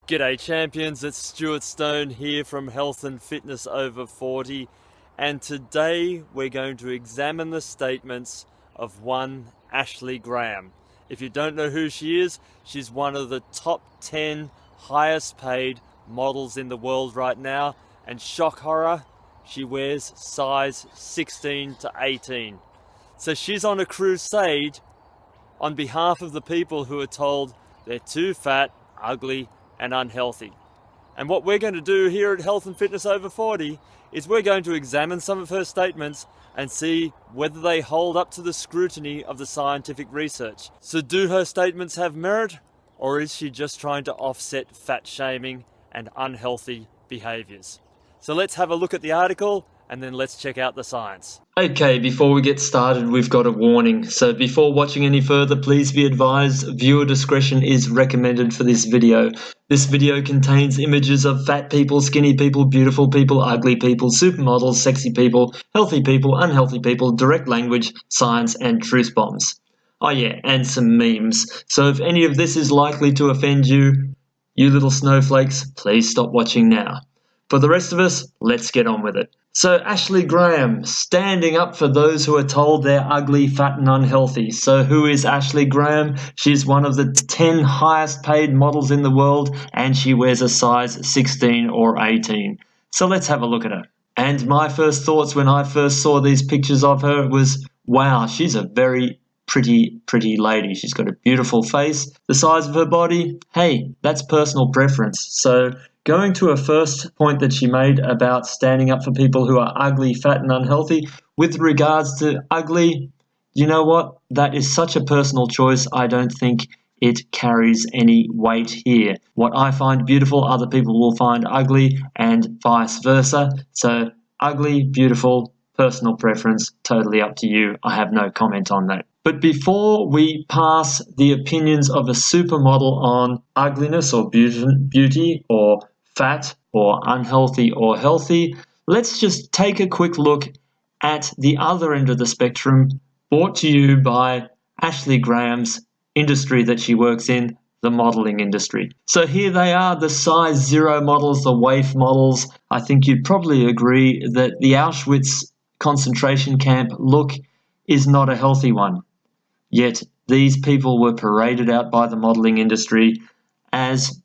G'day champions, it's Stuart Stone here from Health and Fitness Over 40, and today we're going to examine the statements of one Ashley Graham. If you don't know who she is, she's one of the top 10 highest paid models in the world right now, and shock horror, she wears size 16 to 18. So she's on a crusade on behalf of the people who are told they're too fat, ugly, and unhealthy. And what we're going to do here at Health and Fitness Over 40 is we're going to examine some of her statements and see whether they hold up to the scrutiny of the scientific research. So do her statements have merit, or is she just trying to offset fat shaming and unhealthy behaviors? So let's have a look at the article and then let's check out the science. Okay, before we get started, we've got a warning. So before watching any further, please be advised viewer discretion is recommended for this video. This video contains images of fat people, skinny people, beautiful people, ugly people, supermodels, sexy people, healthy people, unhealthy people, direct language, science, and truth bombs. Oh yeah, and some memes. So if any of this is likely to offend you, you little snowflakes, please stop watching now. For the rest of us, let's get on with it. So Ashley Graham, standing up for those who are told they're ugly, fat and unhealthy. So who is Ashley Graham? She's one of the 10 highest paid models in the world, and she wears a size 16 or 18. So let's have a look at her. And my first thoughts when I first saw these pictures of her was, wow, she's a very pretty lady. She's got a beautiful face. The size of her body, hey, that's personal preference. So going to her first point that she made about standing up for people who are ugly, fat and unhealthy, with regards to ugly, you know what? That is such a personal choice. I don't think it carries any weight here. What I find beautiful, other people will find ugly, and vice versa. So ugly, beautiful, personal preference, totally up to you. I have no comment on that. But before we pass the opinions of a supermodel on ugliness or beauty or fat or unhealthy or healthy, let's just take a quick look at the other end of the spectrum, brought to you by Ashley Graham's industry that she works in, the modeling industry. So here they are, the size 0 models, the waif models. I think you'd probably agree that the Auschwitz concentration camp look is not a healthy one. Yet these people were paraded out by the modeling industry as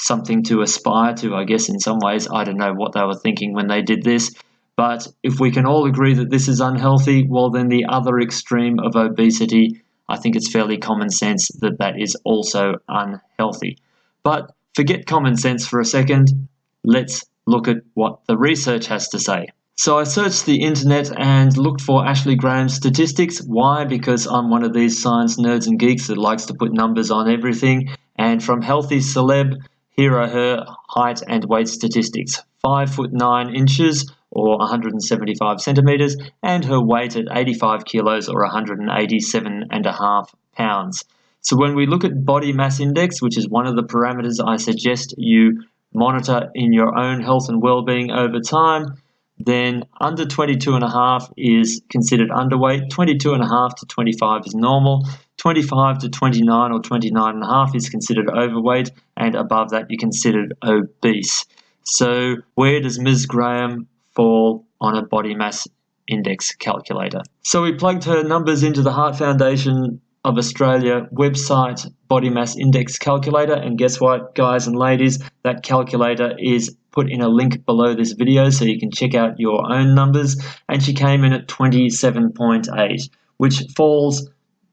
something to aspire to, I guess, in some ways. I don't know what they were thinking when they did this. But if we can all agree that this is unhealthy, well, then the other extreme of obesity, I think it's fairly common sense that that is also unhealthy. But forget common sense for a second. Let's look at what the research has to say. So I searched the internet and looked for Ashley Graham's statistics. Why? Because I'm one of these science nerds and geeks that likes to put numbers on everything. And from Healthy Celeb, here are her height and weight statistics. 5'9" or 175 centimeters, and her weight at 85 kilos or 187.5 pounds. So when we look at body mass index, which is one of the parameters I suggest you monitor in your own health and well-being over time, then under 22.5 is considered underweight, 22.5 to 25 is normal, 25 to 29 or 29.5 is considered overweight, and above that you're considered obese. So where does Ms. Graham fall on a body mass index calculator? So we plugged her numbers into the Heart Foundation of Australia website body mass index calculator, and guess what, guys and ladies, that calculator is put in a link below this video so you can check out your own numbers, and she came in at 27.8, which falls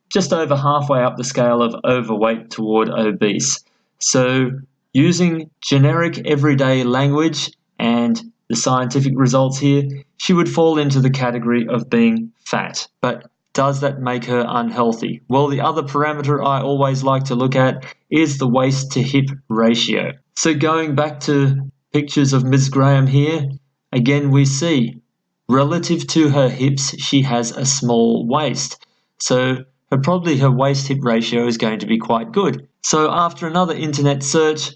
just over halfway up the scale of overweight toward obese. So using generic everyday language and the scientific results here, she would fall into the category of being fat. But does that make her unhealthy? Well, the other parameter I always like to look at is the waist to hip ratio. So going back to pictures of Ms. Graham here, again we see relative to her hips she has a small waist. So probably her waist-hip ratio is going to be quite good. So after another internet search,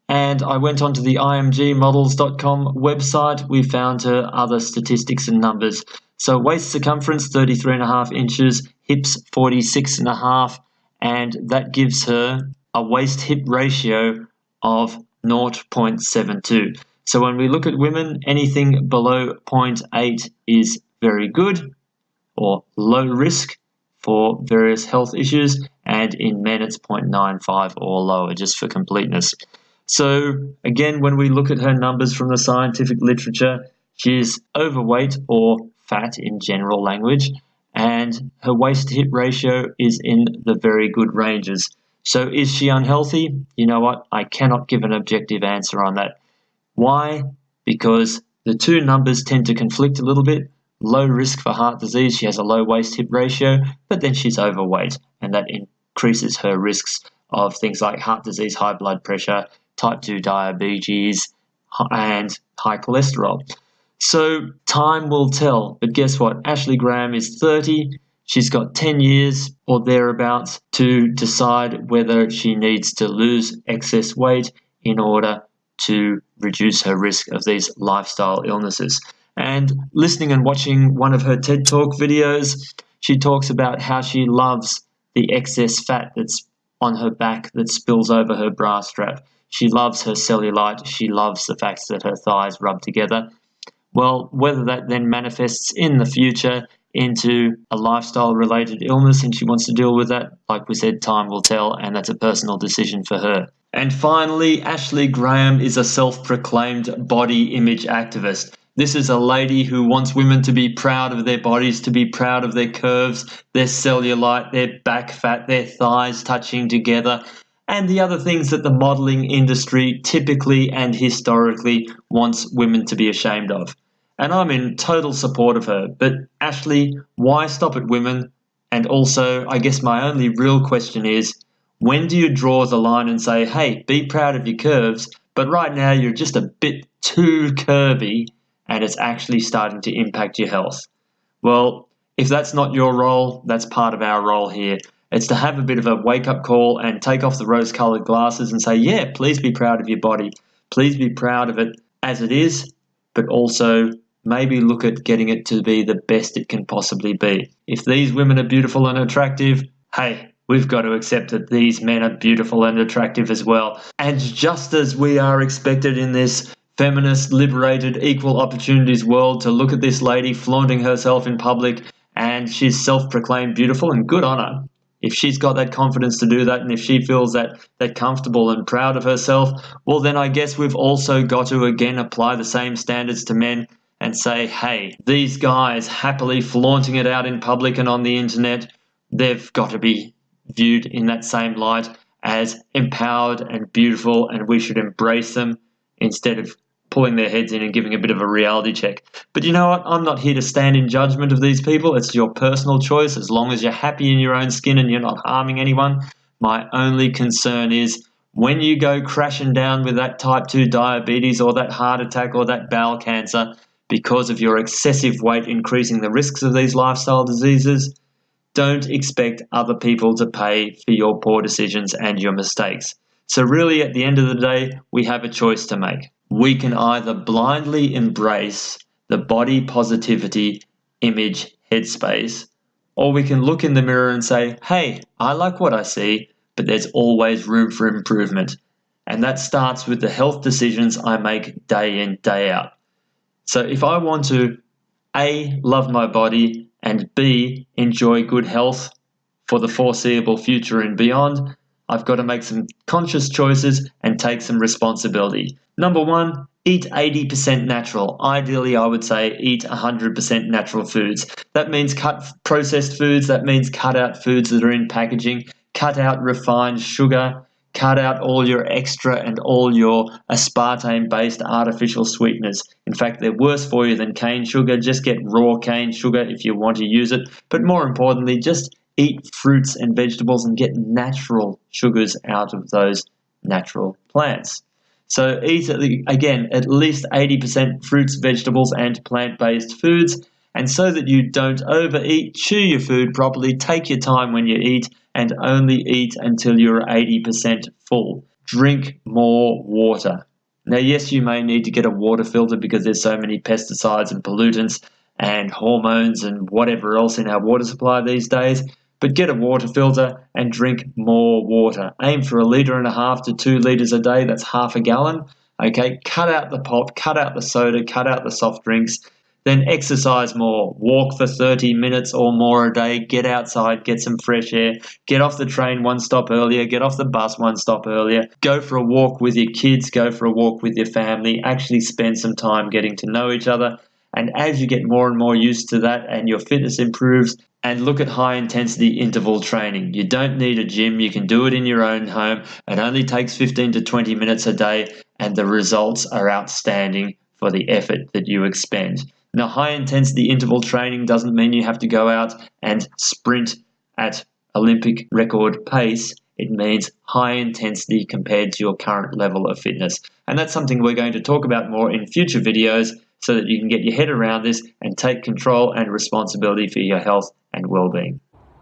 and I went onto the imgmodels.com website, we found her other statistics and numbers. So waist circumference 33.5 inches, hips 46.5, and that gives her a waist-hip ratio of 0.72. So when we look at women, anything below 0.8 is very good or low risk for various health issues, and in men it's 0.95 or lower, just for completeness. So again, when we look at her numbers from the scientific literature, she is overweight or fat in general language, and her waist-to-hip ratio is in the very good ranges. So is she unhealthy? You know what? I cannot give an objective answer on that. Why? Because the two numbers tend to conflict a little bit. Low risk for heart disease, she has a low waist-hip ratio, but then she's overweight, and that increases her risks of things like heart disease, high blood pressure, type 2 diabetes, and high cholesterol. So time will tell, but guess what? Ashley Graham is 30. She's got 10 years or thereabouts to decide whether she needs to lose excess weight in order to reduce her risk of these lifestyle illnesses. And listening and watching one of her TED Talk videos, she talks about how she loves the excess fat that's on her back that spills over her bra strap. She loves her cellulite. She loves the fact that her thighs rub together. Well, whether that then manifests in the future into a lifestyle-related illness and she wants to deal with that, like we said, time will tell, and that's a personal decision for her. And finally, Ashley Graham is a self-proclaimed body image activist. This is a lady who wants women to be proud of their bodies, to be proud of their curves, their cellulite, their back fat, their thighs touching together, and the other things that the modeling industry typically and historically wants women to be ashamed of. And I'm in total support of her. But Ashley, why stop at women? And also, I guess my only real question is, when do you draw the line and say, hey, be proud of your curves, but right now you're just a bit too curvy and it's actually starting to impact your health? Well, if that's not your role, that's part of our role here. It's to have a bit of a wake-up call and take off the rose-coloured glasses and say, yeah, please be proud of your body. Please be proud of it as it is, but also maybe look at getting it to be the best it can possibly be. If these women are beautiful and attractive, hey, we've got to accept that these men are beautiful and attractive as well. And just as we are expected in this feminist, liberated, equal opportunities world to look at this lady flaunting herself in public, and she's self-proclaimed beautiful, and good on her. If she's got that confidence to do that, and if she feels that comfortable and proud of herself, well, then I guess we've also got to again apply the same standards to men and say, hey, these guys happily flaunting it out in public and on the internet, they've got to be viewed in that same light as empowered and beautiful, and we should embrace them instead of pulling their heads in and giving a bit of a reality check. But you know what? I'm not here to stand in judgment of these people. It's your personal choice as long as you're happy in your own skin and you're not harming anyone. My only concern is when you go crashing down with that type 2 diabetes or that heart attack or that bowel cancer because of your excessive weight increasing the risks of these lifestyle diseases, don't expect other people to pay for your poor decisions and your mistakes. So really, at the end of the day, we have a choice to make. We can either blindly embrace the body positivity image headspace, or we can look in the mirror and say, hey, I like what I see, but there's always room for improvement. And that starts with the health decisions I make day in, day out. So if I want to A, love my body, and B, enjoy good health for the foreseeable future and beyond, I've got to make some conscious choices and take some responsibility. Number one, eat 80% natural. Ideally, I would say eat 100% natural foods. That means cut processed foods. That means cut out foods that are in packaging. Cut out refined sugar. Cut out all your extra and all your aspartame-based artificial sweeteners. In fact, they're worse for you than cane sugar. Just get raw cane sugar if you want to use it. But more importantly, just eat fruits and vegetables and get natural sugars out of those natural plants. So eat, again, at least 80% fruits, vegetables, and plant-based foods. And so that you don't overeat, chew your food properly, take your time when you eat, and only eat until you're 80% full. Drink more water. Now, yes, you may need to get a water filter because there's so many pesticides and pollutants and hormones and whatever else in our water supply these days. but get a water filter and drink more water. Aim for 1.5 litres to 2 litres a day. That's half a gallon. Okay, cut out the pop, cut out the soda, cut out the soft drinks. Then exercise more. Walk for 30 minutes or more a day. Get outside, get some fresh air. Get off the train one stop earlier. Get off the bus one stop earlier. Go for a walk with your kids. Go for a walk with your family. Actually spend some time getting to know each other. And as you get more and more used to that and your fitness improves, and look at high intensity interval training. You don't need a gym. You can do it in your own home. It only takes 15 to 20 minutes a day, and the results are outstanding for the effort that you expend. Now, high-intensity interval training doesn't mean you have to go out and sprint at Olympic record pace. It means high intensity compared to your current level of fitness. And that's something we're going to talk about more in future videos so that you can get your head around this and take control and responsibility for your health and well-being.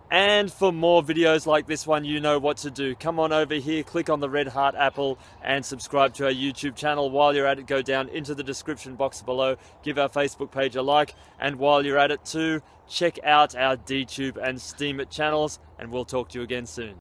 And for more videos like this one, you know what to do. Come on over here, click on the red heart apple and subscribe to our YouTube channel. While you're at it, go down into the description box below, give our Facebook page a like, and while you're at it too, check out our Dtube and Steemit channels, and we'll talk to you again soon.